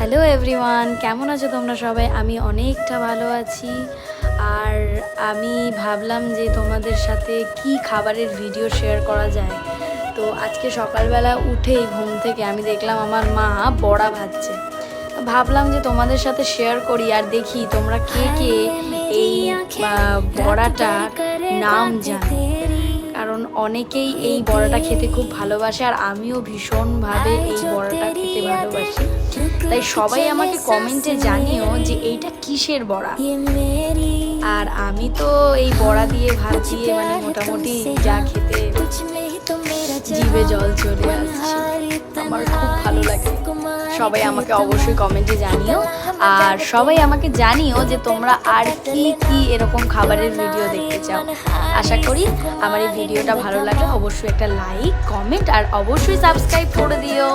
Hello everyone, কেমন আছো তোমরা সবাই? আমি অনেকটা ভালো আছি। আর আমি ভাবলাম যে তোমাদের সাথে কি খাবারের ভিডিও শেয়ার করা যায়। তো আজকে সকালবেলা উঠেই ঘুম থেকে আমি দেখলাম আমার মা বড়া ভাজছে। ভাবলাম যে তোমাদের সাথে শেয়ার করি আর দেখি তোমরা কে কে এই বড়াটার নাম জানো। কারণ অনেকেই এই বড়াটা খেতে খুব ভালোবাসে আর আমিও ভীষণভাবে এই বড়াটা খেতে ভালোবাসি। তাই সবাই আমাকে কমেন্টে জানিও যে এইটা কিসের বড়া। আর আমি তো এই বড়া দিয়ে ভাত দিয়ে মোটামুটি যা খেতে জিভে জল চলে আসছে, আমার খুব ভালো লাগে। সবাই আমাকে অবশ্যই কমেন্টে জানিও। আর সবাই আমাকে জানিও যে তোমরা আর কি কি এরকম খাবারের ভিডিও দেখতে চাও। আশা করি আমার এই ভিডিওটা ভালো লাগলে অবশ্যই একটা লাইক, কমেন্ট আর অবশ্যই সাবস্ক্রাইব করে দিও।